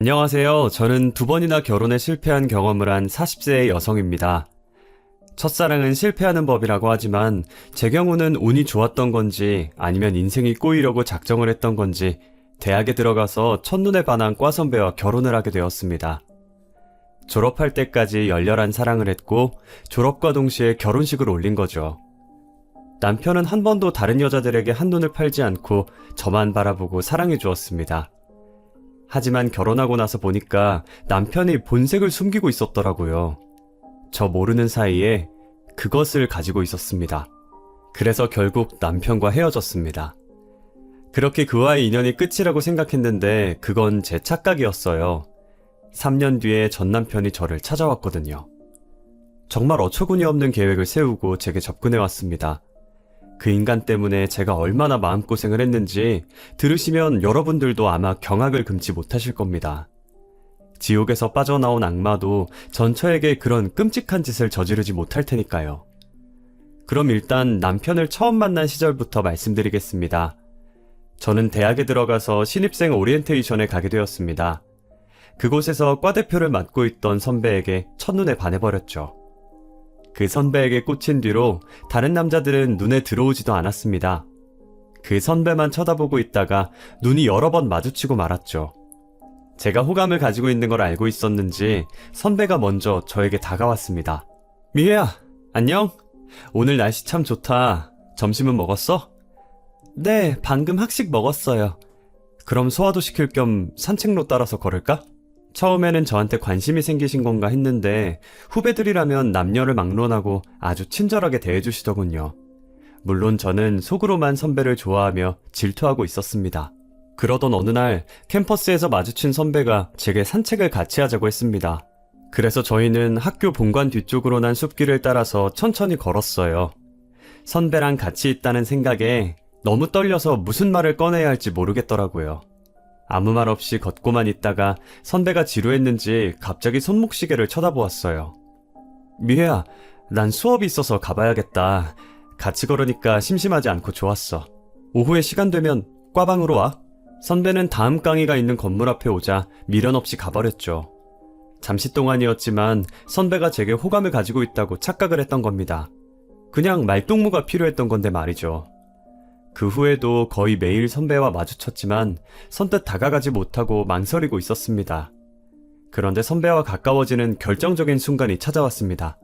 안녕하세요. 저는 2번이나 결혼에 실패한 경험을 한 40세의 여성입니다. 첫사랑은 실패하는 법이라고 하지만 제 경우는 운이 좋았던 건지 아니면 인생이 꼬이려고 작정을 했던 건지 대학에 들어가서 첫눈에 반한 과 선배와 결혼을 하게 되었습니다. 졸업할 때까지 열렬한 사랑을 했고 졸업과 동시에 결혼식을 올린 거죠. 남편은 한 번도 다른 여자들에게 한눈을 팔지 않고 저만 바라보고 사랑해 주었습니다. 하지만 결혼하고 나서 보니까 남편이 본색을 숨기고 있었더라고요. 저 모르는 사이에 그것을 가지고 있었습니다. 그래서 결국 남편과 헤어졌습니다. 그렇게 그와의 인연이 끝이라고 생각했는데 그건 제 착각이었어요. 3년 뒤에 전 남편이 저를 찾아왔거든요. 정말 어처구니 없는 계획을 세우고 제게 접근해왔습니다. 그 인간 때문에 제가 얼마나 마음고생을 했는지 들으시면 여러분들도 아마 경악을 금치 못하실 겁니다. 지옥에서 빠져나온 악마도 전처에게 그런 끔찍한 짓을 저지르지 못할 테니까요. 그럼 일단 남편을 처음 만난 시절부터 말씀드리겠습니다. 저는 대학에 들어가서 신입생 오리엔테이션에 가게 되었습니다. 그곳에서 과대표를 맡고 있던 선배에게 첫눈에 반해버렸죠. 그 선배에게 꽂힌 뒤로 다른 남자들은 눈에 들어오지도 않았습니다. 그 선배만 쳐다보고 있다가 눈이 여러 번 마주치고 말았죠. 제가 호감을 가지고 있는 걸 알고 있었는지 선배가 먼저 저에게 다가왔습니다. 미혜야, 안녕? 오늘 날씨 참 좋다. 점심은 먹었어? 네, 방금 학식 먹었어요. 그럼 소화도 시킬 겸 산책로 따라서 걸을까? 처음에는 저한테 관심이 생기신 건가 했는데 후배들이라면 남녀를 막론하고 아주 친절하게 대해주시더군요. 물론 저는 속으로만 선배를 좋아하며 질투하고 있었습니다. 그러던 어느 날 캠퍼스에서 마주친 선배가 제게 산책을 같이 하자고 했습니다. 그래서 저희는 학교 본관 뒤쪽으로 난 숲길을 따라서 천천히 걸었어요. 선배랑 같이 있다는 생각에 너무 떨려서 무슨 말을 꺼내야 할지 모르겠더라고요. 아무 말 없이 걷고만 있다가 선배가 지루했는지 갑자기 손목시계를 쳐다보았어요. 미혜야, 난 수업이 있어서 가봐야겠다. 같이 걸으니까 심심하지 않고 좋았어. 오후에 시간 되면 과방으로 와. 선배는 다음 강의가 있는 건물 앞에 오자 미련 없이 가버렸죠. 잠시 동안이었지만 선배가 제게 호감을 가지고 있다고 착각을 했던 겁니다. 그냥 말동무가 필요했던 건데 말이죠. 그 후에도 거의 매일 선배와 마주쳤지만 선뜻 다가가지 못하고 망설이고 있었습니다. 그런데 선배와 가까워지는 결정적인 순간이 찾아왔습니다.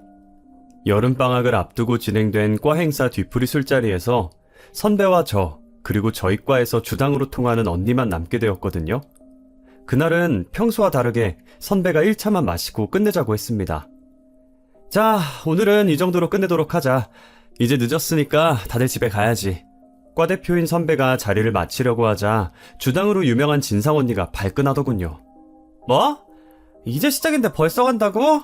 여름방학을 앞두고 진행된 과 행사 뒤풀이 술자리에서 선배와 저, 그리고 저희 과에서 주당으로 통하는 언니만 남게 되었거든요. 그날은 평소와 다르게 선배가 1차만 마시고 끝내자고 했습니다. 자, 오늘은 이 정도로 끝내도록 하자. 이제 늦었으니까 다들 집에 가야지. 과대표인 선배가 자리를 마치려고 하자 주당으로 유명한 진상 언니가 발끈하더군요. 뭐? 이제 시작인데 벌써 간다고?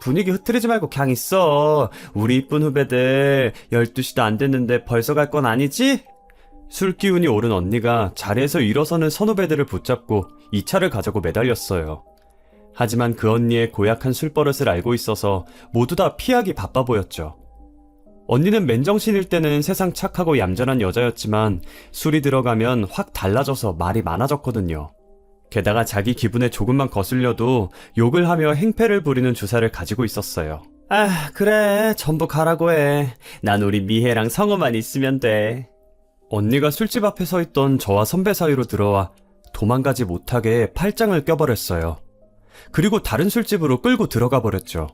분위기 흐트리지 말고 그냥 있어. 우리 이쁜 후배들 12시도 안 됐는데 벌써 갈 건 아니지? 술 기운이 오른 언니가 자리에서 일어서는 선후배들을 붙잡고 2차를 가자고 매달렸어요. 하지만 그 언니의 고약한 술버릇을 알고 있어서 모두 다 피하기 바빠 보였죠. 언니는 맨정신일 때는 세상 착하고 얌전한 여자였지만 술이 들어가면 확 달라져서 말이 많아졌거든요. 게다가 자기 기분에 조금만 거슬려도 욕을 하며 행패를 부리는 주사를 가지고 있었어요. 아, 그래. 전부 가라고 해. 난 우리 미혜랑 성우만 있으면 돼. 언니가 술집 앞에 서 있던 저와 선배 사이로 들어와 도망가지 못하게 팔짱을 껴버렸어요. 그리고 다른 술집으로 끌고 들어가 버렸죠.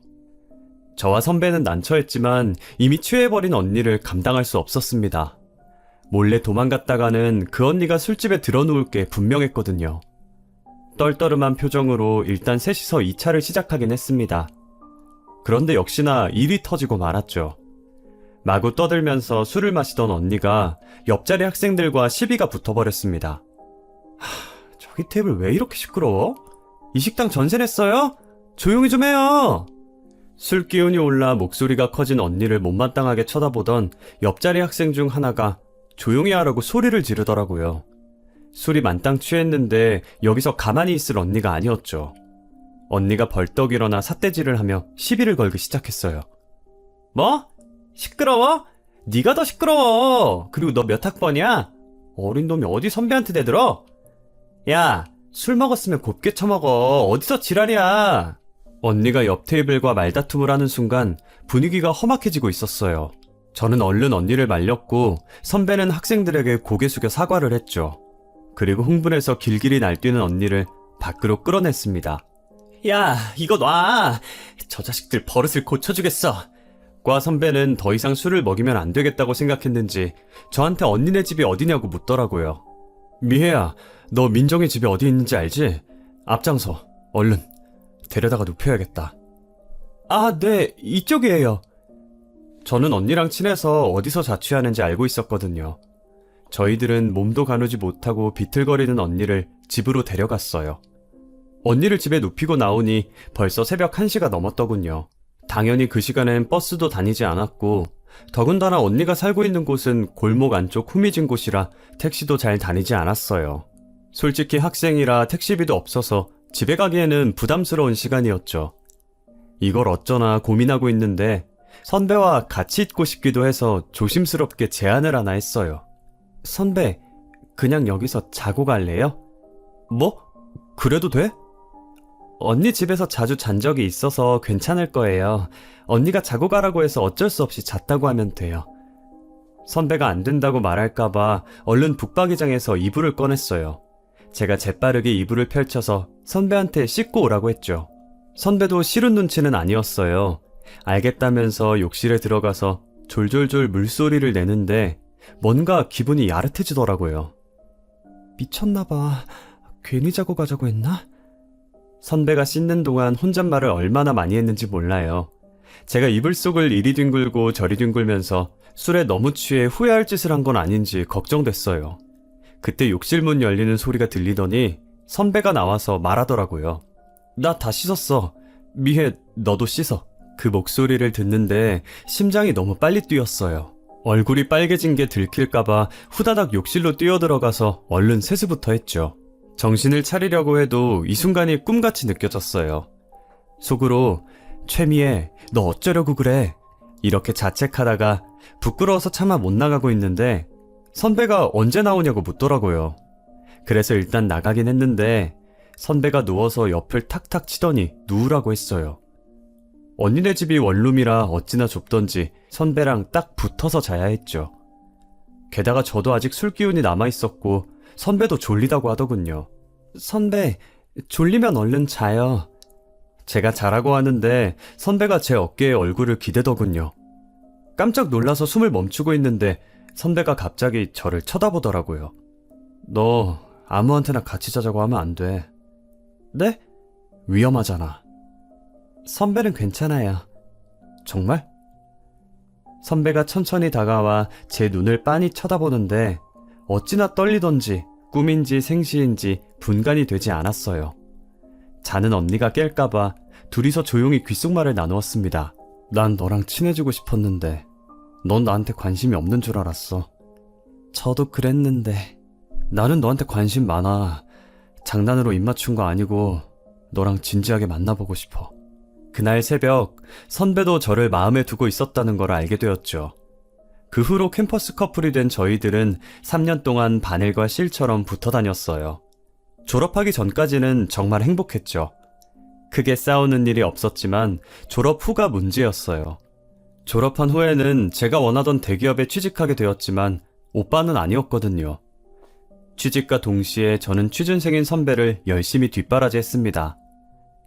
저와 선배는 난처했지만 이미 취해버린 언니를 감당할 수 없었습니다. 몰래 도망갔다가는 그 언니가 술집에 들어누울 게 분명했거든요. 떨떠름한 표정으로 일단 셋이서 2차를 시작하긴 했습니다. 그런데 역시나 일이 터지고 말았죠. 마구 떠들면서 술을 마시던 언니가 옆자리 학생들과 시비가 붙어버렸습니다. 저기 테이블 왜 이렇게 시끄러워? 이 식당 전세 냈어요? 조용히 좀 해요! 술 기운이 올라 목소리가 커진 언니를 못마땅하게 쳐다보던 옆자리 학생 중 하나가 조용히 하라고 소리를 지르더라고요. 술이 만땅 취했는데 여기서 가만히 있을 언니가 아니었죠. 언니가 벌떡 일어나 삿대질을 하며 시비를 걸기 시작했어요. 뭐? 시끄러워? 네가 더 시끄러워. 그리고 너 몇 학번이야? 어린 놈이 어디 선배한테 대들어? 야, 술 먹었으면 곱게 처먹어. 어디서 지랄이야. 언니가 옆 테이블과 말다툼을 하는 순간 분위기가 험악해지고 있었어요. 저는 얼른 언니를 말렸고 선배는 학생들에게 고개 숙여 사과를 했죠. 그리고 흥분해서 길길이 날뛰는 언니를 밖으로 끌어냈습니다. 야, 이거 놔! 저 자식들 버릇을 고쳐주겠어! 과 선배는 더 이상 술을 먹이면 안 되겠다고 생각했는지 저한테 언니네 집이 어디냐고 묻더라고요. 미혜야, 너 민정이 집이 어디 있는지 알지? 앞장서, 얼른. 데려다가 눕혀야겠다. 아, 네, 이쪽이에요. 저는 언니랑 친해서 어디서 자취하는지 알고 있었거든요. 저희들은 몸도 가누지 못하고 비틀거리는 언니를 집으로 데려갔어요. 언니를 집에 눕히고 나오니 벌써 새벽 1시가 넘었더군요. 당연히 그 시간엔 버스도 다니지 않았고 더군다나 언니가 살고 있는 곳은 골목 안쪽 후미진 곳이라 택시도 잘 다니지 않았어요. 솔직히 학생이라 택시비도 없어서 집에 가기에는 부담스러운 시간이었죠. 이걸 어쩌나 고민하고 있는데 선배와 같이 있고 싶기도 해서 조심스럽게 제안을 하나 했어요. 선배, 그냥 여기서 자고 갈래요? 뭐? 그래도 돼? 언니 집에서 자주 잔 적이 있어서 괜찮을 거예요. 언니가 자고 가라고 해서 어쩔 수 없이 잤다고 하면 돼요. 선배가 안 된다고 말할까봐 얼른 북박이장에서 이불을 꺼냈어요. 제가 재빠르게 이불을 펼쳐서 선배한테 씻고 오라고 했죠. 선배도 싫은 눈치는 아니었어요. 알겠다면서 욕실에 들어가서 졸졸졸 물소리를 내는데 뭔가 기분이 야릇해지더라고요. 미쳤나봐. 괜히 자고 가자고 했나? 선배가 씻는 동안 혼잣말을 얼마나 많이 했는지 몰라요. 제가 이불 속을 이리 뒹굴고 저리 뒹굴면서 술에 너무 취해 후회할 짓을 한 건 아닌지 걱정됐어요. 그때 욕실 문 열리는 소리가 들리더니 선배가 나와서 말하더라고요. 나 다 씻었어. 미혜, 너도 씻어. 그 목소리를 듣는데 심장이 너무 빨리 뛰었어요. 얼굴이 빨개진 게 들킬까봐 후다닥 욕실로 뛰어들어가서 얼른 세수부터 했죠. 정신을 차리려고 해도 이 순간이 꿈같이 느껴졌어요. 속으로 최미애, 너 어쩌려고 그래? 이렇게 자책하다가 부끄러워서 차마 못 나가고 있는데 선배가 언제 나오냐고 묻더라고요. 그래서 일단 나가긴 했는데 선배가 누워서 옆을 탁탁 치더니 누우라고 했어요. 언니네 집이 원룸이라 어찌나 좁던지 선배랑 딱 붙어서 자야 했죠. 게다가 저도 아직 술 기운이 남아있었고 선배도 졸리다고 하더군요. 선배, 졸리면 얼른 자요. 제가 자라고 하는데 선배가 제 어깨에 얼굴을 기대더군요. 깜짝 놀라서 숨을 멈추고 있는데 선배가 갑자기 저를 쳐다보더라고요. 너 아무한테나 같이 자자고 하면 안 돼. 네? 위험하잖아. 선배는 괜찮아요. 정말? 선배가 천천히 다가와 제 눈을 빤히 쳐다보는데 어찌나 떨리던지 꿈인지 생시인지 분간이 되지 않았어요. 자는 언니가 깰까봐 둘이서 조용히 귓속말을 나누었습니다. 난 너랑 친해지고 싶었는데 넌 나한테 관심이 없는 줄 알았어. 저도 그랬는데 나는 너한테 관심 많아. 장난으로 입맞춘 거 아니고 너랑 진지하게 만나보고 싶어. 그날 새벽 선배도 저를 마음에 두고 있었다는 걸 알게 되었죠. 그 후로 캠퍼스 커플이 된 저희들은 3년 동안 바늘과 실처럼 붙어 다녔어요. 졸업하기 전까지는 정말 행복했죠. 크게 싸우는 일이 없었지만 졸업 후가 문제였어요. 졸업한 후에는 제가 원하던 대기업에 취직하게 되었지만 오빠는 아니었거든요. 취직과 동시에 저는 취준생인 선배를 열심히 뒷바라지했습니다.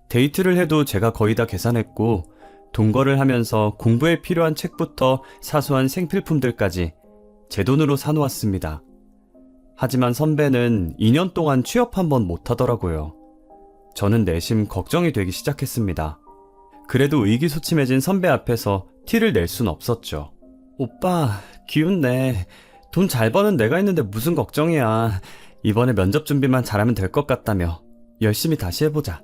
데이트를 해도 제가 거의 다 계산했고 동거를 하면서 공부에 필요한 책부터 사소한 생필품들까지 제 돈으로 사놓았습니다. 하지만 선배는 2년 동안 취업 한 번 못하더라고요. 저는 내심 걱정이 되기 시작했습니다. 그래도 의기소침해진 선배 앞에서 티를 낼 순 없었죠. 오빠, 기운내. 돈 잘 버는 내가 있는데 무슨 걱정이야. 이번에 면접 준비만 잘하면 될 것 같다며. 열심히 다시 해보자.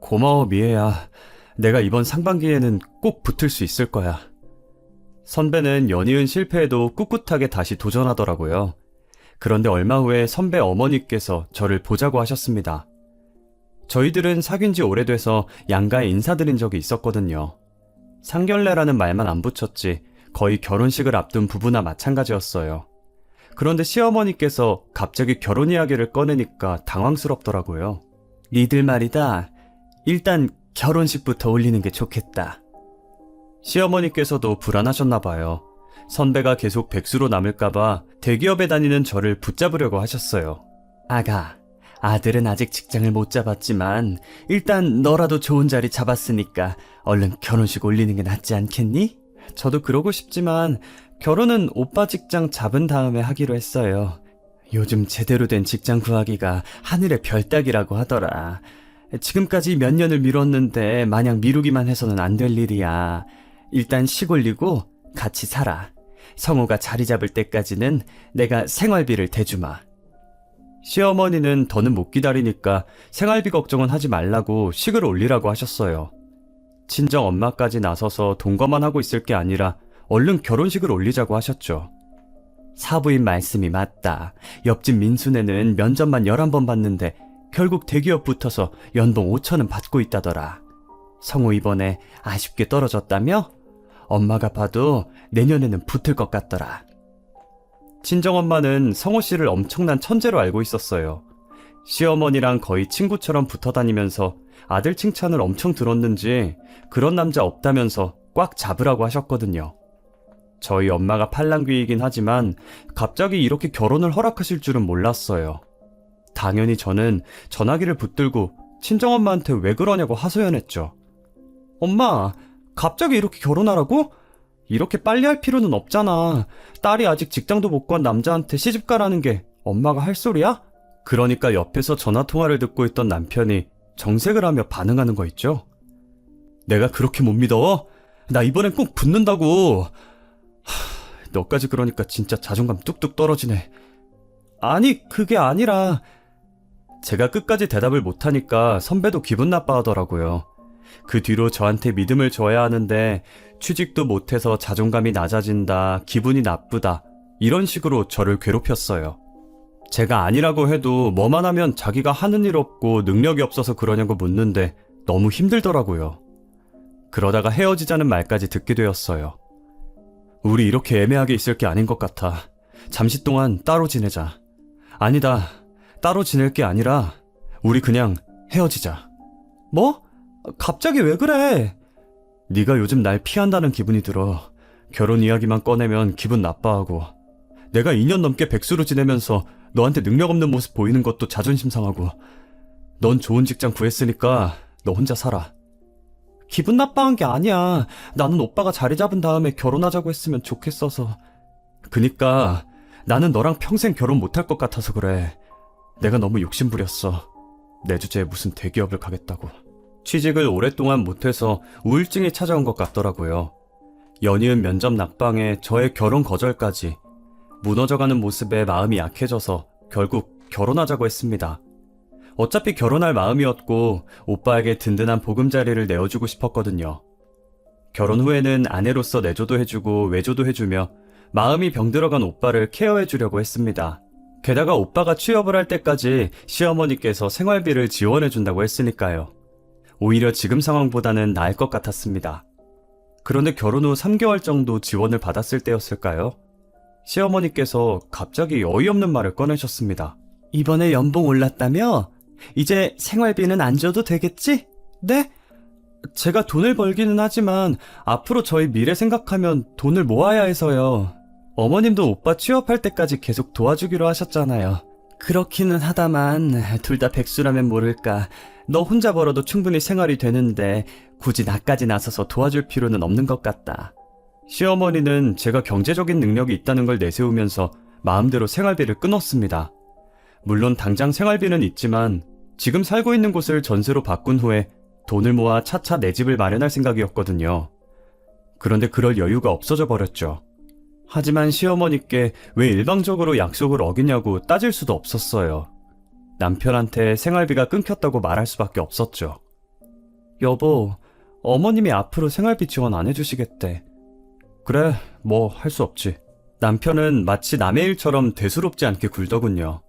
고마워, 미애야. 내가 이번 상반기에는 꼭 붙을 수 있을 거야. 선배는 연이은 실패에도 꿋꿋하게 다시 도전하더라고요. 그런데 얼마 후에 선배 어머니께서 저를 보자고 하셨습니다. 저희들은 사귄 지 오래돼서 양가에 인사드린 적이 있었거든요. 상견례라는 말만 안 붙였지 거의 결혼식을 앞둔 부부나 마찬가지였어요. 그런데 시어머니께서 갑자기 결혼 이야기를 꺼내니까 당황스럽더라고요. 니들 말이다. 일단 결혼식부터 올리는 게 좋겠다. 시어머니께서도 불안하셨나 봐요. 선배가 계속 백수로 남을까봐 대기업에 다니는 저를 붙잡으려고 하셨어요. 아가, 아들은 아직 직장을 못 잡았지만 일단 너라도 좋은 자리 잡았으니까 얼른 결혼식 올리는 게 낫지 않겠니? 저도 그러고 싶지만 결혼은 오빠 직장 잡은 다음에 하기로 했어요. 요즘 제대로 된 직장 구하기가 하늘의 별 따기라고 하더라. 지금까지 몇 년을 미뤘는데 마냥 미루기만 해서는 안 될 일이야. 일단 식 올리고 같이 살아. 성우가 자리 잡을 때까지는 내가 생활비를 대주마. 시어머니는 더는 못 기다리니까 생활비 걱정은 하지 말라고 식을 올리라고 하셨어요. 친정 엄마까지 나서서 동거만 하고 있을 게 아니라 얼른 결혼식을 올리자고 하셨죠. 사부인 말씀이 맞다. 옆집 민수네는 면접만 11번 봤는데 결국 대기업 붙어서 연봉 5천은 받고 있다더라. 성우 이번에 아쉽게 떨어졌다며? 엄마가 봐도 내년에는 붙을 것 같더라. 친정엄마는 성우 씨를 엄청난 천재로 알고 있었어요. 시어머니랑 거의 친구처럼 붙어 다니면서 아들 칭찬을 엄청 들었는지 그런 남자 없다면서 꽉 잡으라고 하셨거든요. 저희 엄마가 팔랑귀이긴 하지만 갑자기 이렇게 결혼을 허락하실 줄은 몰랐어요. 당연히 저는 전화기를 붙들고 친정엄마한테 왜 그러냐고 하소연했죠. 엄마, 갑자기 이렇게 결혼하라고? 이렇게 빨리 할 필요는 없잖아. 딸이 아직 직장도 못 구한 남자한테 시집가라는 게 엄마가 할 소리야? 그러니까 옆에서 전화통화를 듣고 있던 남편이 정색을 하며 반응하는 거 있죠. 내가 그렇게 못 믿어? 나 이번엔 꼭 붙는다고. 너까지 그러니까 진짜 자존감 뚝뚝 떨어지네. 아니, 그게 아니라. 제가 끝까지 대답을 못하니까 선배도 기분 나빠하더라고요. 그 뒤로 저한테 믿음을 줘야 하는데 취직도 못해서 자존감이 낮아진다, 기분이 나쁘다 이런 식으로 저를 괴롭혔어요. 제가 아니라고 해도 뭐만 하면 자기가 하는 일 없고 능력이 없어서 그러냐고 묻는데 너무 힘들더라고요. 그러다가 헤어지자는 말까지 듣게 되었어요. 우리 이렇게 애매하게 있을 게 아닌 것 같아. 잠시 동안 따로 지내자. 아니다, 따로 지낼 게 아니라 우리 그냥 헤어지자. 뭐? 갑자기 왜 그래? 네가 요즘 날 피한다는 기분이 들어. 결혼 이야기만 꺼내면 기분 나빠하고. 내가 2년 넘게 백수로 지내면서 너한테 능력 없는 모습 보이는 것도 자존심 상하고. 넌 좋은 직장 구했으니까 너 혼자 살아. 기분 나빠한 게 아니야. 나는 오빠가 자리 잡은 다음에 결혼하자고 했으면 좋겠어서. 그니까 나는 너랑 평생 결혼 못할 것 같아서 그래. 내가 너무 욕심부렸어. 내 주제에 무슨 대기업을 가겠다고. 취직을 오랫동안 못해서 우울증이 찾아온 것 같더라고요. 연이은 면접 낙방에 저의 결혼 거절까지. 무너져가는 모습에 마음이 약해져서 결국 결혼하자고 했습니다. 어차피 결혼할 마음이었고 오빠에게 든든한 보금자리를 내어주고 싶었거든요. 결혼 후에는 아내로서 내조도 해주고 외조도 해주며 마음이 병들어간 오빠를 케어해주려고 했습니다. 게다가 오빠가 취업을 할 때까지 시어머니께서 생활비를 지원해준다고 했으니까요. 오히려 지금 상황보다는 나을 것 같았습니다. 그런데 결혼 후 3개월 정도 지원을 받았을 때였을까요? 시어머니께서 갑자기 어이없는 말을 꺼내셨습니다. 이번에 연봉 올랐다며? 이제 생활비는 안 줘도 되겠지? 네? 제가 돈을 벌기는 하지만 앞으로 저희 미래 생각하면 돈을 모아야 해서요. 어머님도 오빠 취업할 때까지 계속 도와주기로 하셨잖아요. 그렇기는 하다만 둘 다 백수라면 모를까. 너 혼자 벌어도 충분히 생활이 되는데 굳이 나까지 나서서 도와줄 필요는 없는 것 같다. 시어머니는 제가 경제적인 능력이 있다는 걸 내세우면서 마음대로 생활비를 끊었습니다. 물론 당장 생활비는 있지만 지금 살고 있는 곳을 전세로 바꾼 후에 돈을 모아 차차 내 집을 마련할 생각이었거든요. 그런데 그럴 여유가 없어져 버렸죠. 하지만 시어머니께 왜 일방적으로 약속을 어기냐고 따질 수도 없었어요. 남편한테 생활비가 끊겼다고 말할 수밖에 없었죠. 여보, 어머님이 앞으로 생활비 지원 안 해주시겠대. 그래, 뭐 할 수 없지. 남편은 마치 남의 일처럼 대수롭지 않게 굴더군요.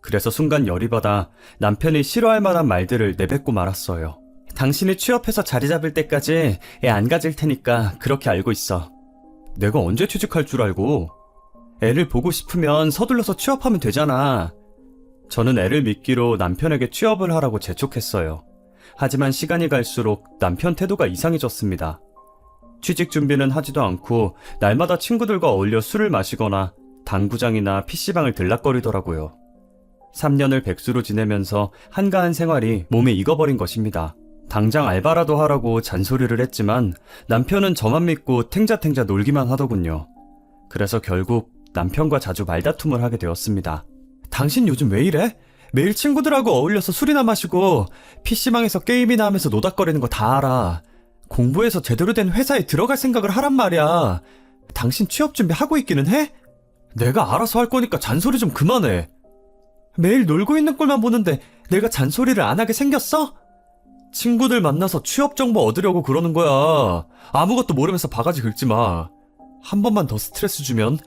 그래서 순간 열이 받아 남편이 싫어할 만한 말들을 내뱉고 말았어요. 당신이 취업해서 자리 잡을 때까지 애 안 가질 테니까 그렇게 알고 있어. 내가 언제 취직할 줄 알고? 애를 보고 싶으면 서둘러서 취업하면 되잖아. 저는 애를 미끼로 남편에게 취업을 하라고 재촉했어요. 하지만 시간이 갈수록 남편 태도가 이상해졌습니다. 취직 준비는 하지도 않고 날마다 친구들과 어울려 술을 마시거나 당구장이나 PC방을 들락거리더라고요. 3년을 백수로 지내면서 한가한 생활이 몸에 익어버린 것입니다. 당장 알바라도 하라고 잔소리를 했지만 남편은 저만 믿고 탱자탱자 놀기만 하더군요. 그래서 결국 남편과 자주 말다툼을 하게 되었습니다. 당신 요즘 왜 이래? 매일 친구들하고 어울려서 술이나 마시고 PC방에서 게임이나 하면서 노닥거리는 거 다 알아. 공부해서 제대로 된 회사에 들어갈 생각을 하란 말이야. 당신 취업 준비하고 있기는 해? 내가 알아서 할 거니까 잔소리 좀 그만해. 매일 놀고 있는 꼴만 보는데 내가 잔소리를 안 하게 생겼어? 친구들 만나서 취업 정보 얻으려고 그러는 거야. 아무것도 모르면서 바가지 긁지 마. 한 번만 더 스트레스 주면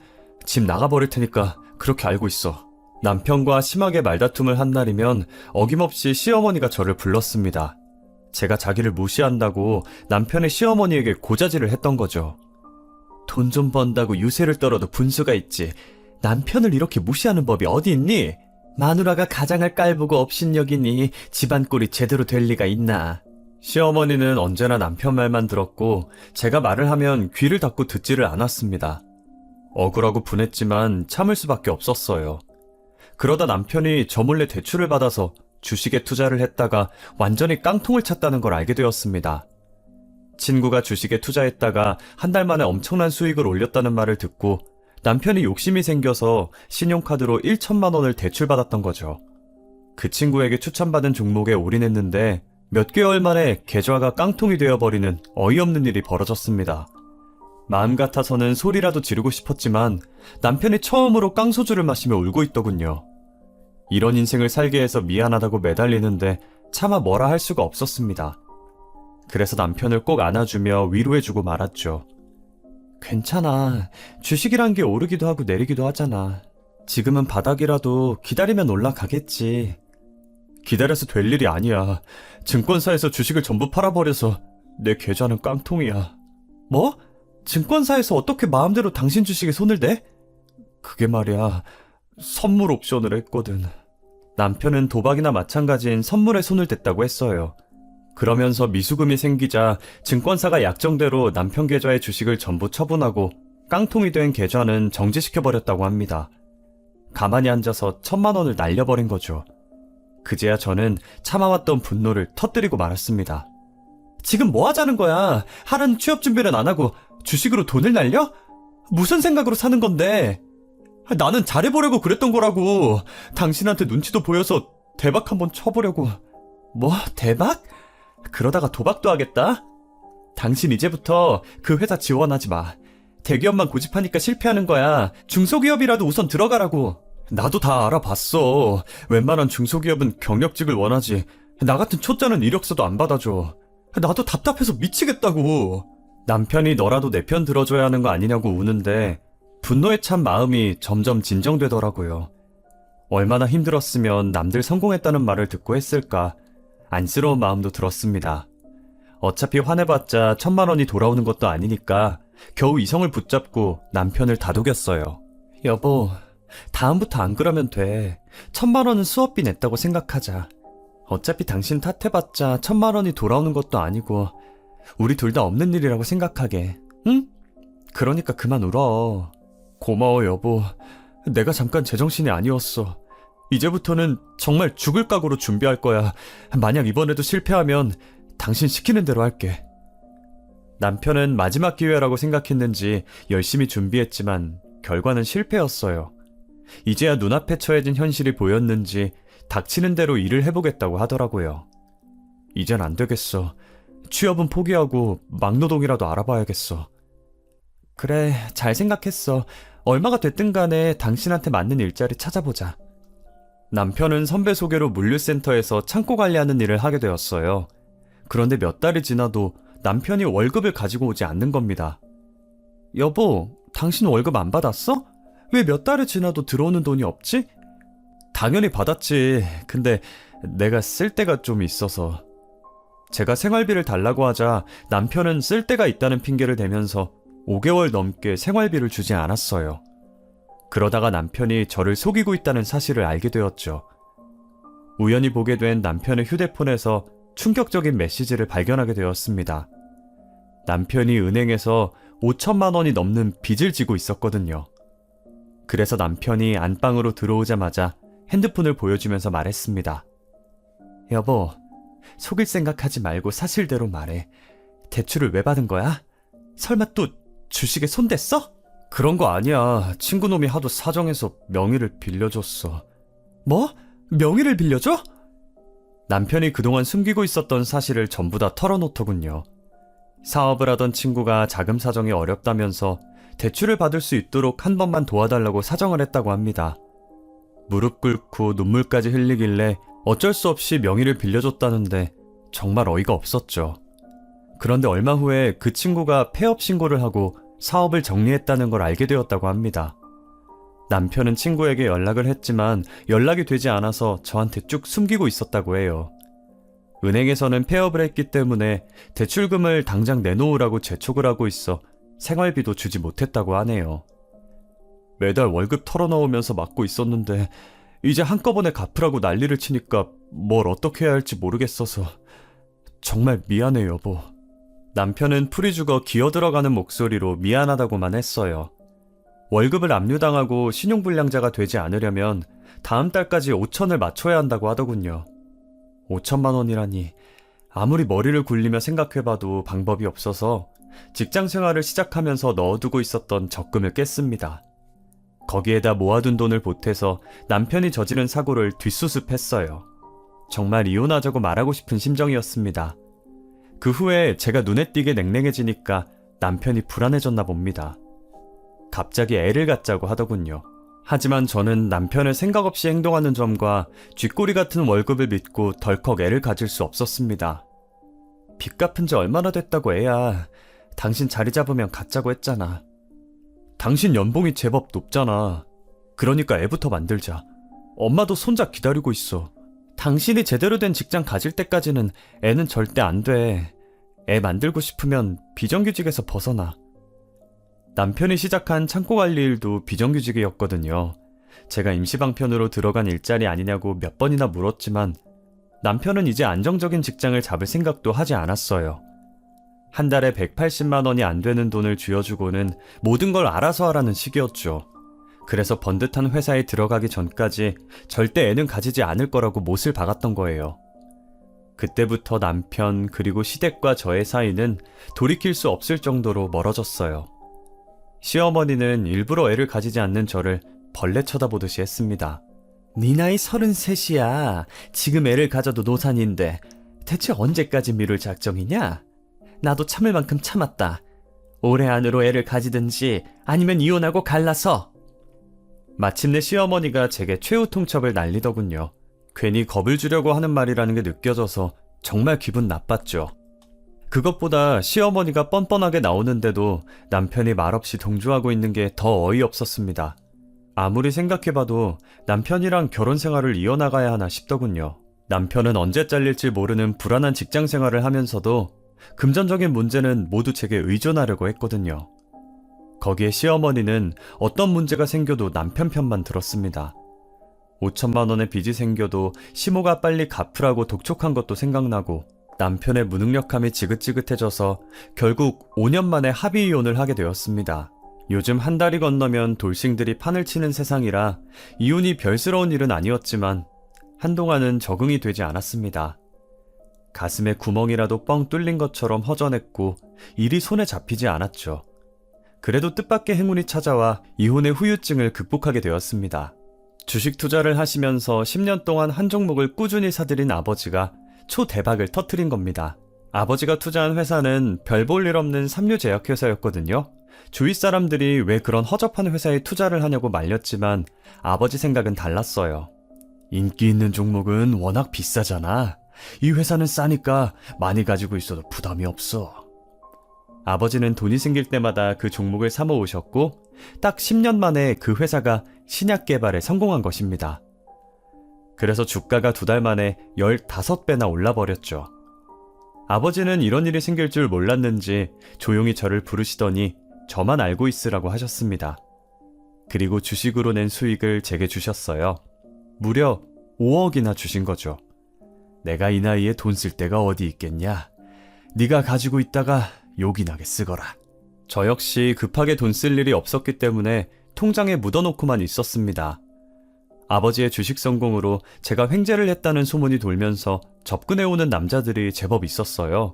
집 나가버릴 테니까 그렇게 알고 있어. 남편과 심하게 말다툼을 한 날이면 어김없이 시어머니가 저를 불렀습니다. 제가 자기를 무시한다고 남편의 시어머니에게 고자질을 했던 거죠. 돈 좀 번다고 유세를 떨어도 분수가 있지. 남편을 이렇게 무시하는 법이 어디 있니? 마누라가 가장을 깔보고 업신여기니 집안 꼴이 제대로 될 리가 있나. 시어머니는 언제나 남편 말만 들었고 제가 말을 하면 귀를 닫고 듣지를 않았습니다. 억울하고 분했지만 참을 수밖에 없었어요. 그러다 남편이 저 몰래 대출을 받아서 주식에 투자를 했다가 완전히 깡통을 찼다는 걸 알게 되었습니다. 친구가 주식에 투자했다가 한 달 만에 엄청난 수익을 올렸다는 말을 듣고 남편이 욕심이 생겨서 신용카드로 1천만 원을 대출받았던 거죠. 그 친구에게 추천받은 종목에 올인했는데 몇 개월 만에 계좌가 깡통이 되어버리는 어이없는 일이 벌어졌습니다. 마음 같아서는 소리라도 지르고 싶었지만 남편이 처음으로 깡소주를 마시며 울고 있더군요. 이런 인생을 살게 해서 미안하다고 매달리는데 차마 뭐라 할 수가 없었습니다. 그래서 남편을 꼭 안아주며 위로해주고 말았죠. 괜찮아. 주식이란 게 오르기도 하고 내리기도 하잖아. 지금은 바닥이라도 기다리면 올라가겠지. 기다려서 될 일이 아니야. 증권사에서 주식을 전부 팔아버려서 내 계좌는 깡통이야. 뭐? 증권사에서 어떻게 마음대로 당신 주식에 손을 대? 그게 말이야. 선물 옵션을 했거든. 남편은 도박이나 마찬가지인 선물에 손을 댔다고 했어요. 그러면서 미수금이 생기자 증권사가 약정대로 남편 계좌의 주식을 전부 처분하고 깡통이 된 계좌는 정지시켜버렸다고 합니다. 가만히 앉아서 1,000만 원을 날려버린 거죠. 그제야 저는 참아왔던 분노를 터뜨리고 말았습니다. 지금 뭐 하자는 거야? 하라는 취업 준비는 안 하고 주식으로 돈을 날려? 무슨 생각으로 사는 건데? 나는 잘해보려고 그랬던 거라고. 당신한테 눈치도 보여서 대박 한번 쳐보려고. 뭐? 대박? 그러다가 도박도 하겠다? 당신 이제부터 그 회사 지원하지 마. 대기업만 고집하니까 실패하는 거야. 중소기업이라도 우선 들어가라고. 나도 다 알아봤어. 웬만한 중소기업은 경력직을 원하지. 나 같은 초짜는 이력서도 안 받아줘. 나도 답답해서 미치겠다고. 남편이 너라도 내 편 들어줘야 하는 거 아니냐고 우는데 분노에 찬 마음이 점점 진정되더라고요. 얼마나 힘들었으면 남들 성공했다는 말을 듣고 했을까. 안쓰러운 마음도 들었습니다. 어차피 화내봤자 1,000만 원이 돌아오는 것도 아니니까 겨우 이성을 붙잡고 남편을 다독였어요. 여보, 다음부터 안 그러면 돼. 1,000만 원은 수업비 냈다고 생각하자. 어차피 당신 탓해봤자 1,000만 원이 돌아오는 것도 아니고 우리 둘 다 없는 일이라고 생각하게. 응? 그러니까 그만 울어. 고마워 여보. 내가 잠깐 제정신이 아니었어. 이제부터는 정말 죽을 각오로 준비할 거야. 만약 이번에도 실패하면 당신 시키는 대로 할게. 남편은 마지막 기회라고 생각했는지 열심히 준비했지만 결과는 실패였어요. 이제야 눈앞에 처해진 현실이 보였는지 닥치는 대로 일을 해보겠다고 하더라고요. 이젠 안 되겠어. 취업은 포기하고 막노동이라도 알아봐야겠어. 그래, 잘 생각했어. 얼마가 됐든 간에 당신한테 맞는 일자리 찾아보자. 남편은 선배 소개로 물류센터에서 창고 관리하는 일을 하게 되었어요. 그런데 몇 달이 지나도 남편이 월급을 가지고 오지 않는 겁니다. 여보, 당신 월급 안 받았어? 왜 몇 달이 지나도 들어오는 돈이 없지? 당연히 받았지. 근데 내가 쓸 데가 좀 있어서. 제가 생활비를 달라고 하자 남편은 쓸 데가 있다는 핑계를 대면서 5개월 넘게 생활비를 주지 않았어요. 그러다가 남편이 저를 속이고 있다는 사실을 알게 되었죠. 우연히 보게 된 남편의 휴대폰에서 충격적인 메시지를 발견하게 되었습니다. 남편이 은행에서 5천만 원이 넘는 빚을 지고 있었거든요. 그래서 남편이 안방으로 들어오자마자 핸드폰을 보여주면서 말했습니다. 여보, 속일 생각하지 말고 사실대로 말해. 대출을 왜 받은 거야? 설마 또 주식에 손댔어? 그런 거 아니야. 친구놈이 하도 사정해서 명의를 빌려줬어. 뭐? 명의를 빌려줘? 남편이 그동안 숨기고 있었던 사실을 전부 다 털어놓더군요. 사업을 하던 친구가 자금 사정이 어렵다면서 대출을 받을 수 있도록 한 번만 도와달라고 사정을 했다고 합니다. 무릎 꿇고 눈물까지 흘리길래 어쩔 수 없이 명의를 빌려줬다는데 정말 어이가 없었죠. 그런데 얼마 후에 그 친구가 폐업 신고를 하고 사업을 정리했다는 걸 알게 되었다고 합니다. 남편은 친구에게 연락을 했지만 연락이 되지 않아서 저한테 쭉 숨기고 있었다고 해요. 은행에서는 폐업을 했기 때문에 대출금을 당장 내놓으라고 재촉을 하고 있어 생활비도 주지 못했다고 하네요. 매달 월급 털어넣으면서 맞고 있었는데 이제 한꺼번에 갚으라고 난리를 치니까 뭘 어떻게 해야 할지 모르겠어서 정말 미안해 여보. 남편은 풀이 죽어 기어들어가는 목소리로 미안하다고만 했어요. 월급을 압류당하고 신용불량자가 되지 않으려면 다음 달까지 5천을 맞춰야 한다고 하더군요. 5천만 원이라니 아무리 머리를 굴리며 생각해봐도 방법이 없어서 직장 생활을 시작하면서 넣어두고 있었던 적금을 깼습니다. 거기에다 모아둔 돈을 보태서 남편이 저지른 사고를 뒷수습했어요. 정말 이혼하자고 말하고 싶은 심정이었습니다. 그 후에 제가 눈에 띄게 냉랭해지니까 남편이 불안해졌나 봅니다. 갑자기 애를 갖자고 하더군요. 하지만 저는 남편을 생각 없이 행동하는 점과 쥐꼬리 같은 월급을 믿고 덜컥 애를 가질 수 없었습니다. 빚 갚은 지 얼마나 됐다고 애야. 당신 자리 잡으면 갖자고 했잖아. 당신 연봉이 제법 높잖아. 그러니까 애부터 만들자. 엄마도 손자 기다리고 있어. 당신이 제대로 된 직장 가질 때까지는 애는 절대 안 돼. 애 만들고 싶으면 비정규직에서 벗어나. 남편이 시작한 창고 관리 일도 비정규직이었거든요. 제가 임시방편으로 들어간 일자리 아니냐고 몇 번이나 물었지만 남편은 이제 안정적인 직장을 잡을 생각도 하지 않았어요. 한 달에 180만 원이 안 되는 돈을 쥐어주고는 모든 걸 알아서 하라는 식이었죠. 그래서 번듯한 회사에 들어가기 전까지 절대 애는 가지지 않을 거라고 못을 박았던 거예요. 그때부터 남편 그리고 시댁과 저의 사이는 돌이킬 수 없을 정도로 멀어졌어요. 시어머니는 일부러 애를 가지지 않는 저를 벌레 쳐다보듯이 했습니다. 네 나이 33이야. 지금 애를 가져도 노산인데 대체 언제까지 미룰 작정이냐? 나도 참을 만큼 참았다. 올해 안으로 애를 가지든지 아니면 이혼하고 갈라서. 마침내 시어머니가 제게 최후 통첩을 날리더군요. 괜히 겁을 주려고 하는 말이라는 게 느껴져서 정말 기분 나빴죠. 그것보다 시어머니가 뻔뻔하게 나오는데도 남편이 말없이 동조하고 있는 게 더 어이없었습니다. 아무리 생각해봐도 남편이랑 결혼 생활을 이어나가야 하나 싶더군요. 남편은 언제 잘릴지 모르는 불안한 직장 생활을 하면서도 금전적인 문제는 모두 제게 의존하려고 했거든요. 거기에 시어머니는 어떤 문제가 생겨도 남편 편만 들었습니다. 5천만 원의 빚이 생겨도 시모가 빨리 갚으라고 독촉한 것도 생각나고 남편의 무능력함이 지긋지긋해져서 결국 5년 만에 합의 이혼을 하게 되었습니다. 요즘 한 달이 건너면 돌싱들이 판을 치는 세상이라 이혼이 별스러운 일은 아니었지만 한동안은 적응이 되지 않았습니다. 가슴에 구멍이라도 뻥 뚫린 것처럼 허전했고 일이 손에 잡히지 않았죠. 그래도 뜻밖의 행운이 찾아와 이혼의 후유증을 극복하게 되었습니다. 주식 투자를 하시면서 10년 동안 한 종목을 꾸준히 사들인 아버지가 초대박을 터뜨린 겁니다. 아버지가 투자한 회사는 별 볼 일 없는 삼류 제약회사였거든요. 주위 사람들이 왜 그런 허접한 회사에 투자를 하냐고 말렸지만 아버지 생각은 달랐어요. 인기 있는 종목은 워낙 비싸잖아. 이 회사는 싸니까 많이 가지고 있어도 부담이 없어. 아버지는 돈이 생길 때마다 그 종목을 사모으셨고 딱 10년 만에 그 회사가 신약 개발에 성공한 것입니다. 그래서 주가가 2달 만에 15배나 올라버렸죠. 아버지는 이런 일이 생길 줄 몰랐는지 조용히 저를 부르시더니 저만 알고 있으라고 하셨습니다. 그리고 주식으로 낸 수익을 제게 주셨어요. 무려 5억이나 주신 거죠. 내가 이 나이에 돈 쓸 데가 어디 있겠냐. 네가 가지고 있다가 욕이 나게 쓰거라. 저 역시 급하게 돈 쓸 일이 없었기 때문에 통장에 묻어놓고만 있었습니다. 아버지의 주식 성공으로 제가 횡재를 했다는 소문이 돌면서 접근해오는 남자들이 제법 있었어요.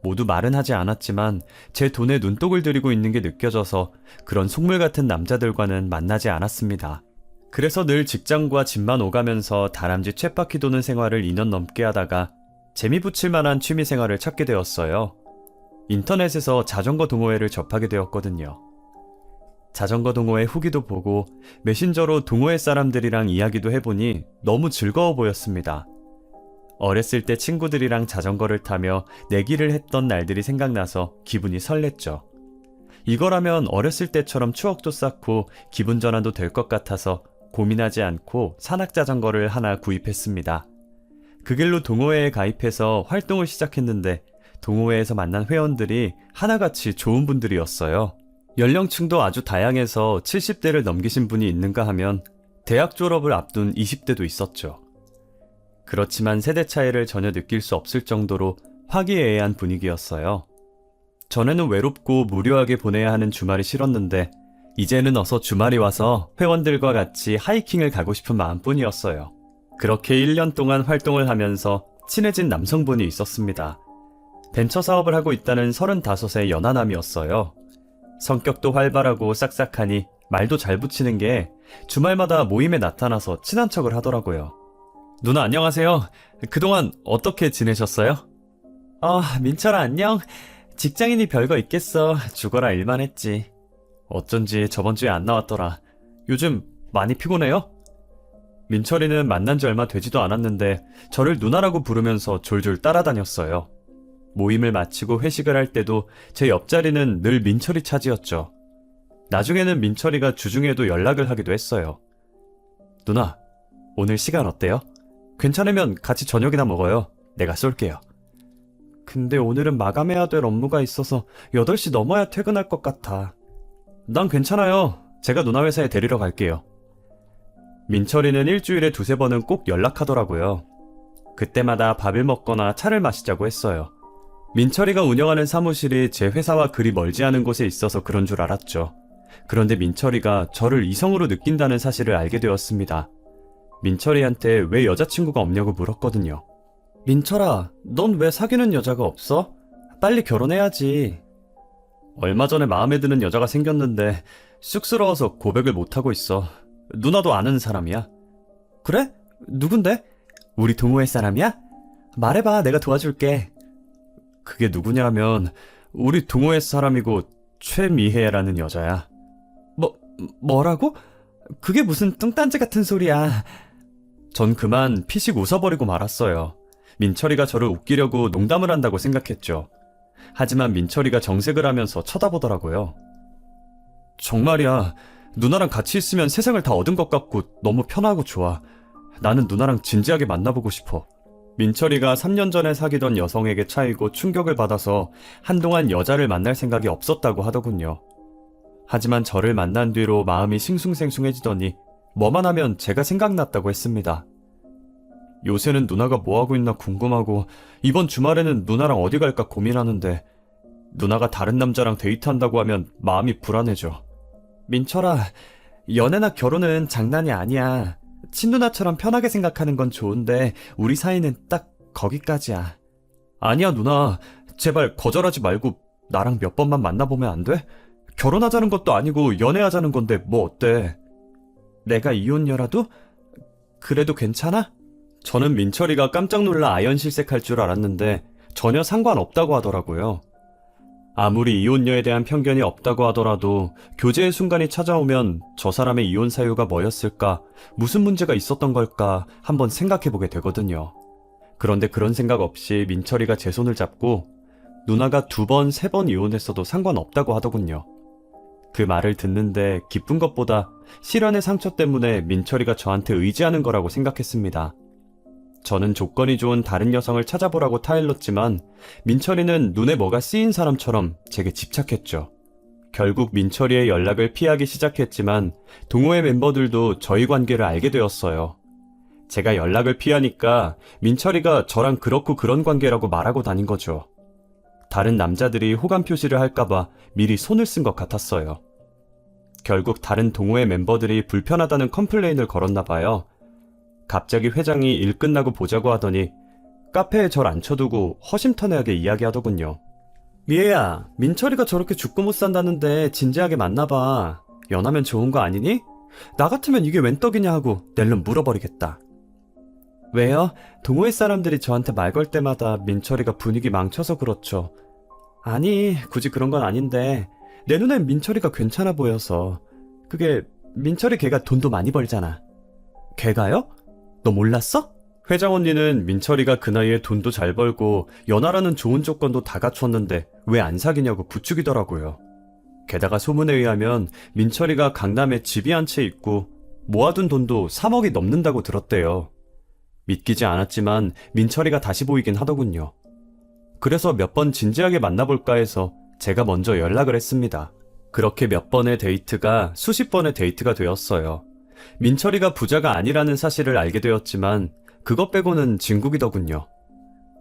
모두 말은 하지 않았지만 제 돈에 눈독을 들이고 있는 게 느껴져서 그런 속물 같은 남자들과는 만나지 않았습니다. 그래서 늘 직장과 집만 오가면서 다람쥐 쳇바퀴 도는 생활을 2년 넘게 하다가 재미 붙일 만한 취미 생활을 찾게 되었어요. 인터넷에서 자전거 동호회를 접하게 되었거든요. 자전거 동호회 후기도 보고 메신저로 동호회 사람들이랑 이야기도 해보니 너무 즐거워 보였습니다. 어렸을 때 친구들이랑 자전거를 타며 내기를 했던 날들이 생각나서 기분이 설렜죠. 이거라면 어렸을 때처럼 추억도 쌓고 기분 전환도 될 것 같아서 고민하지 않고 산악자전거를 하나 구입했습니다. 그 길로 동호회에 가입해서 활동을 시작했는데 동호회에서 만난 회원들이 하나같이 좋은 분들이었어요. 연령층도 아주 다양해서 70대를 넘기신 분이 있는가 하면 대학 졸업을 앞둔 20대도 있었죠. 그렇지만 세대 차이를 전혀 느낄 수 없을 정도로 화기애애한 분위기였어요. 전에는 외롭고 무료하게 보내야 하는 주말이 싫었는데 이제는 어서 주말이 와서 회원들과 같이 하이킹을 가고 싶은 마음뿐이었어요. 그렇게 1년 동안 활동을 하면서 친해진 남성분이 있었습니다. 벤처 사업을 하고 있다는 35의 연하남이었어요. 성격도 활발하고 싹싹하니 말도 잘 붙이는 게 주말마다 모임에 나타나서 친한 척을 하더라고요. 누나 안녕하세요. 그동안 어떻게 지내셨어요? 민철아 안녕. 직장인이 별거 있겠어. 죽어라 일만 했지. 어쩐지 저번 주에 안 나왔더라. 요즘 많이 피곤해요? 민철이는 만난 지 얼마 되지도 않았는데 저를 누나라고 부르면서 졸졸 따라다녔어요. 모임을 마치고 회식을 할 때도 제 옆자리는 늘 민철이 차지였죠. 나중에는 민철이가 주중에도 연락을 하기도 했어요. 누나, 오늘 시간 어때요? 괜찮으면 같이 저녁이나 먹어요. 내가 쏠게요. 근데 오늘은 마감해야 될 업무가 있어서 8시 넘어야 퇴근할 것 같아. 난 괜찮아요. 제가 누나 회사에 데리러 갈게요. 민철이는 일주일에 2-3번은 꼭 연락하더라고요. 그때마다 밥을 먹거나 차를 마시자고 했어요. 민철이가 운영하는 사무실이 제 회사와 그리 멀지 않은 곳에 있어서 그런 줄 알았죠. 그런데 민철이가 저를 이성으로 느낀다는 사실을 알게 되었습니다. 민철이한테 왜 여자친구가 없냐고 물었거든요. 민철아, 넌 왜 사귀는 여자가 없어? 빨리 결혼해야지. 얼마 전에 마음에 드는 여자가 생겼는데 쑥스러워서 고백을 못하고 있어. 누나도 아는 사람이야. 그래? 누군데? 우리 동호회 사람이야? 말해봐, 내가 도와줄게. 그게 누구냐면 우리 동호회 사람이고 최미혜라는 여자야. 뭐라고? 그게 무슨 뚱딴지 같은 소리야. 전 그만 피식 웃어버리고 말았어요. 민철이가 저를 웃기려고 농담을 한다고 생각했죠. 하지만 민철이가 정색을 하면서 쳐다보더라고요. 정말이야. 누나랑 같이 있으면 세상을 다 얻은 것 같고 너무 편하고 좋아. 나는 누나랑 진지하게 만나보고 싶어. 민철이가 3년 전에 사귀던 여성에게 차이고 충격을 받아서 한동안 여자를 만날 생각이 없었다고 하더군요. 하지만 저를 만난 뒤로 마음이 싱숭생숭해지더니 뭐만 하면 제가 생각났다고 했습니다. 요새는 누나가 뭐하고 있나 궁금하고 이번 주말에는 누나랑 어디 갈까 고민하는데 누나가 다른 남자랑 데이트한다고 하면 마음이 불안해져. 민철아, 연애나 결혼은 장난이 아니야. 친누나처럼 편하게 생각하는 건 좋은데 우리 사이는 딱 거기까지야. 아니야 누나, 제발 거절하지 말고 나랑 몇 번만 만나보면 안 돼? 결혼하자는 것도 아니고 연애하자는 건데 뭐 어때? 내가 이혼녀라도? 그래도 괜찮아? 저는 민철이가 깜짝 놀라 아연실색할 줄 알았는데 전혀 상관없다고 하더라고요. 아무리 이혼녀에 대한 편견이 없다고 하더라도 교제의 순간이 찾아오면 저 사람의 이혼 사유가 뭐였을까, 무슨 문제가 있었던 걸까 한번 생각해보게 되거든요. 그런데 그런 생각 없이 민철이가 제 손을 잡고 누나가 2번, 3번 이혼했어도 상관없다고 하더군요. 그 말을 듣는데 기쁜 것보다 실연의 상처 때문에 민철이가 저한테 의지하는 거라고 생각했습니다. 저는 조건이 좋은 다른 여성을 찾아보라고 타일렀지만 민철이는 눈에 뭐가 쓰인 사람처럼 제게 집착했죠. 결국 민철이의 연락을 피하기 시작했지만 동호회 멤버들도 저희 관계를 알게 되었어요. 제가 연락을 피하니까 민철이가 저랑 그렇고 그런 관계라고 말하고 다닌 거죠. 다른 남자들이 호감 표시를 할까봐 미리 손을 쓴 것 같았어요. 결국 다른 동호회 멤버들이 불편하다는 컴플레인을 걸었나 봐요. 갑자기 회장이 일 끝나고 보자고 하더니 카페에 절 앉혀두고 허심탄회하게 이야기하더군요. 미애야, 민철이가 저렇게 죽고 못 산다는데 진지하게 만나봐. 연하면 좋은 거 아니니? 나 같으면 이게 웬 떡이냐 하고 낼름 물어버리겠다. 왜요? 동호회 사람들이 저한테 말 걸 때마다 민철이가 분위기 망쳐서 그렇죠. 아니, 굳이 그런 건 아닌데 내 눈엔 민철이가 괜찮아 보여서. 그게 민철이 걔가 돈도 많이 벌잖아. 걔가요? 너 몰랐어? 회장 언니는 민철이가 그 나이에 돈도 잘 벌고 연하라는 좋은 조건도 다 갖췄는데 왜 안 사귀냐고 부추기더라고요. 게다가 소문에 의하면 민철이가 강남에 집이 한 채 있고 모아둔 돈도 3억이 넘는다고 들었대요. 믿기지 않았지만 민철이가 다시 보이긴 하더군요. 그래서 몇 번 진지하게 만나볼까 해서 제가 먼저 연락을 했습니다. 그렇게 몇 번의 데이트가 수십 번의 데이트가 되었어요. 민철이가 부자가 아니라는 사실을 알게 되었지만 그것 빼고는 진국이더군요.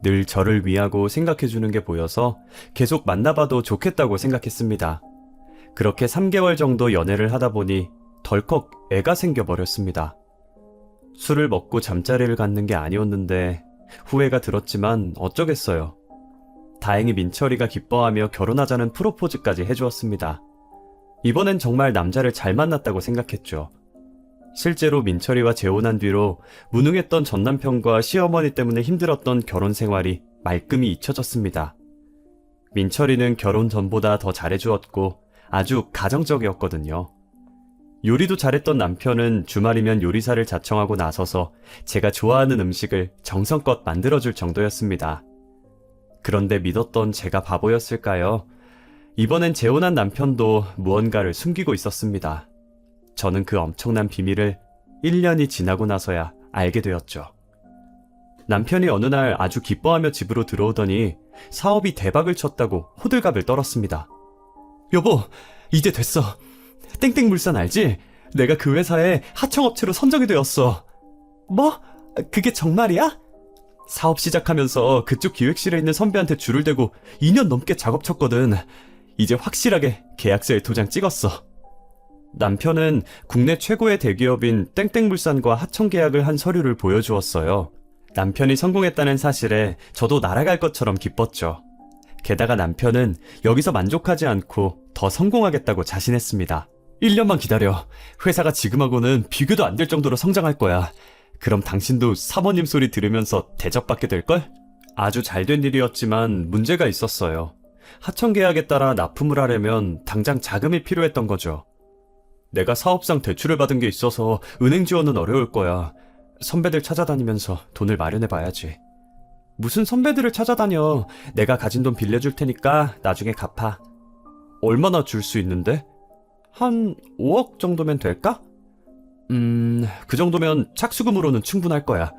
늘 저를 위하고 생각해주는 게 보여서 계속 만나봐도 좋겠다고 생각했습니다. 그렇게 3개월 정도 연애를 하다 보니 덜컥 애가 생겨버렸습니다. 술을 먹고 잠자리를 갖는 게 아니었는데 후회가 들었지만 어쩌겠어요. 다행히 민철이가 기뻐하며 결혼하자는 프로포즈까지 해주었습니다. 이번엔 정말 남자를 잘 만났다고 생각했죠. 실제로 민철이와 재혼한 뒤로 무능했던 전남편과 시어머니 때문에 힘들었던 결혼 생활이 말끔히 잊혀졌습니다. 민철이는 결혼 전보다 더 잘해주었고 아주 가정적이었거든요. 요리도 잘했던 남편은 주말이면 요리사를 자청하고 나서서 제가 좋아하는 음식을 정성껏 만들어줄 정도였습니다. 그런데 믿었던 제가 바보였을까요? 이번엔 재혼한 남편도 무언가를 숨기고 있었습니다. 저는 그 엄청난 비밀을 1년이 지나고 나서야 알게 되었죠. 남편이 어느 날 아주 기뻐하며 집으로 들어오더니 사업이 대박을 쳤다고 호들갑을 떨었습니다. 여보, 이제 됐어. 땡땡물산 알지? 내가 그 회사에 하청업체로 선정이 되었어. 뭐? 그게 정말이야? 사업 시작하면서 그쪽 기획실에 있는 선배한테 줄을 대고 2년 넘게 작업 쳤거든. 이제 확실하게 계약서에 도장 찍었어. 남편은 국내 최고의 대기업인 땡땡물산과 하청 계약을 한 서류를 보여주었어요. 남편이 성공했다는 사실에 저도 날아갈 것처럼 기뻤죠. 게다가 남편은 여기서 만족하지 않고 더 성공하겠다고 자신했습니다. 1년만 기다려. 회사가 지금하고는 비교도 안 될 정도로 성장할 거야. 그럼 당신도 사모님 소리 들으면서 대접받게 될걸? 아주 잘된 일이었지만 문제가 있었어요. 하청 계약에 따라 납품을 하려면 당장 자금이 필요했던 거죠. 내가 사업상 대출을 받은 게 있어서 은행 지원은 어려울 거야. 선배들 찾아다니면서 돈을 마련해봐야지. 무슨 선배들을 찾아다녀. 내가 가진 돈 빌려줄 테니까 나중에 갚아. 얼마나 줄 수 있는데? 한 5억 정도면 될까? 그 정도면 착수금으로는 충분할 거야.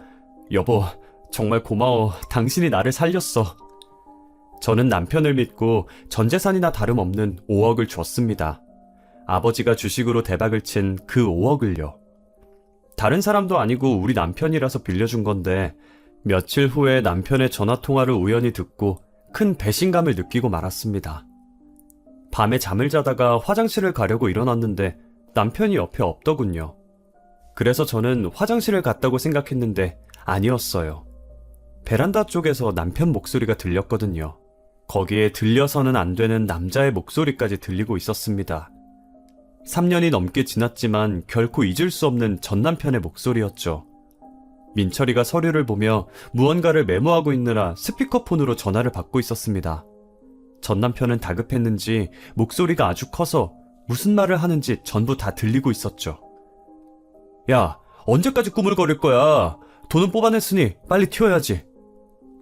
여보, 정말 고마워. 당신이 나를 살렸어. 저는 남편을 믿고 전 재산이나 다름없는 5억을 줬습니다. 아버지가 주식으로 대박을 친 그 5억을요. 다른 사람도 아니고 우리 남편이라서 빌려준 건데 며칠 후에 남편의 전화통화를 우연히 듣고 큰 배신감을 느끼고 말았습니다. 밤에 잠을 자다가 화장실을 가려고 일어났는데 남편이 옆에 없더군요. 그래서 저는 화장실을 갔다고 생각했는데 아니었어요. 베란다 쪽에서 남편 목소리가 들렸거든요. 거기에 들려서는 안 되는 남자의 목소리까지 들리고 있었습니다. 3년이 넘게 지났지만 결코 잊을 수 없는 전 남편의 목소리였죠. 민철이가 서류를 보며 무언가를 메모하고 있느라 스피커폰으로 전화를 받고 있었습니다. 전 남편은 다급했는지 목소리가 아주 커서 무슨 말을 하는지 전부 다 들리고 있었죠. 야, 언제까지 꾸물거릴 거야? 돈은 뽑아냈으니 빨리 튀어야지.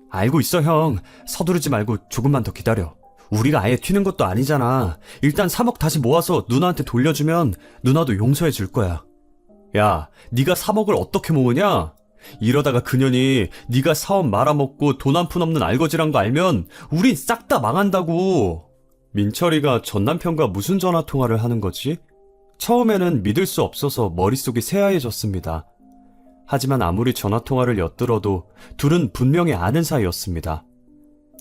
알고 있어, 형. 서두르지 말고 조금만 더 기다려. 우리가 아예 튀는 것도 아니잖아. 일단 3억 다시 모아서 누나한테 돌려주면 누나도 용서해 줄 거야. 야, 네가 3억을 어떻게 모으냐? 이러다가 그년이 네가 사업 말아먹고 돈 한 푼 없는 알거지란 거 알면 우린 싹 다 망한다고. 민철이가 전 남편과 무슨 전화 통화를 하는 거지? 처음에는 믿을 수 없어서 머릿속이 새하얘졌습니다. 하지만 아무리 전화 통화를 엿들어도 둘은 분명히 아는 사이였습니다.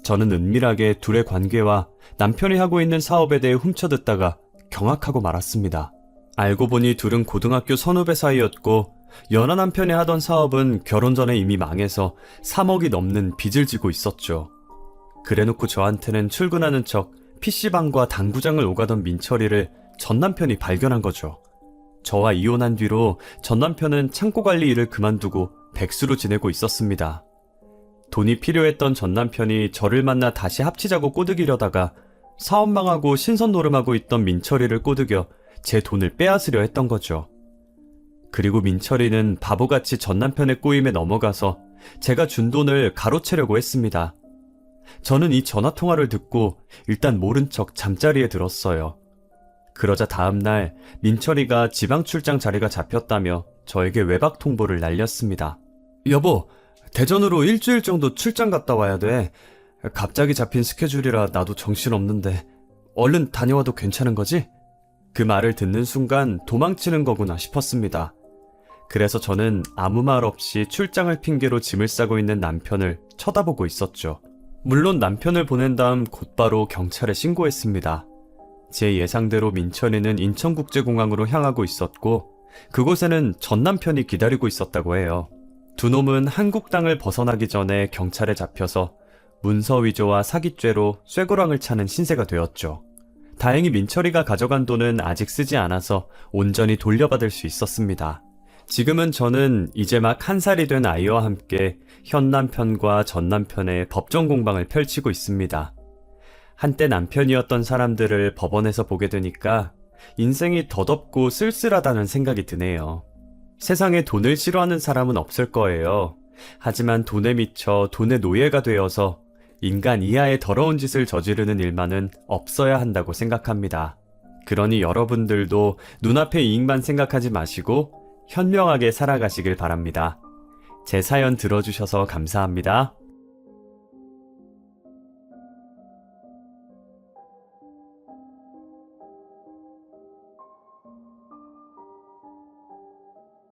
저는 은밀하게 둘의 관계와 남편이 하고 있는 사업에 대해 훔쳐듣다가 경악하고 말았습니다. 알고 보니 둘은 고등학교 선후배 사이였고 연하 남편이 하던 사업은 결혼 전에 이미 망해서 3억이 넘는 빚을 지고 있었죠. 그래놓고 저한테는 출근하는 척 PC방과 당구장을 오가던 민철이를 전 남편이 발견한 거죠. 저와 이혼한 뒤로 전 남편은 창고 관리 일을 그만두고 백수로 지내고 있었습니다. 돈이 필요했던 전 남편이 저를 만나 다시 합치자고 꼬드기려다가 사업 망하고 신선 노름하고 있던 민철이를 꼬드겨 제 돈을 빼앗으려 했던 거죠. 그리고 민철이는 바보같이 전 남편의 꼬임에 넘어가서 제가 준 돈을 가로채려고 했습니다. 저는 이 전화통화를 듣고 일단 모른 척 잠자리에 들었어요. 그러자 다음날 민철이가 지방 출장 자리가 잡혔다며 저에게 외박 통보를 날렸습니다. 여보, 대전으로 일주일 정도 출장 갔다 와야 돼. 갑자기 잡힌 스케줄이라 나도 정신없는데 얼른 다녀와도 괜찮은 거지? 그 말을 듣는 순간 도망치는 거구나 싶었습니다. 그래서 저는 아무 말 없이 출장을 핑계로 짐을 싸고 있는 남편을 쳐다보고 있었죠. 물론 남편을 보낸 다음 곧바로 경찰에 신고했습니다. 제 예상대로 민철이는 인천국제공항으로 향하고 있었고 그곳에는 전 남편이 기다리고 있었다고 해요. 두 놈은 한국 땅을 벗어나기 전에 경찰에 잡혀서 문서 위조와 사기죄로 쇠고랑을 차는 신세가 되었죠. 다행히 민철이가 가져간 돈은 아직 쓰지 않아서 온전히 돌려받을 수 있었습니다. 지금은 저는 이제 막 1살이 된 아이와 함께 현 남편과 전 남편의 법정 공방을 펼치고 있습니다. 한때 남편이었던 사람들을 법원에서 보게 되니까 인생이 더덥고 쓸쓸하다는 생각이 드네요. 세상에 돈을 싫어하는 사람은 없을 거예요. 하지만 돈에 미쳐 돈의 노예가 되어서 인간 이하의 더러운 짓을 저지르는 일만은 없어야 한다고 생각합니다. 그러니 여러분들도 눈앞의 이익만 생각하지 마시고 현명하게 살아가시길 바랍니다. 제 사연 들어주셔서 감사합니다.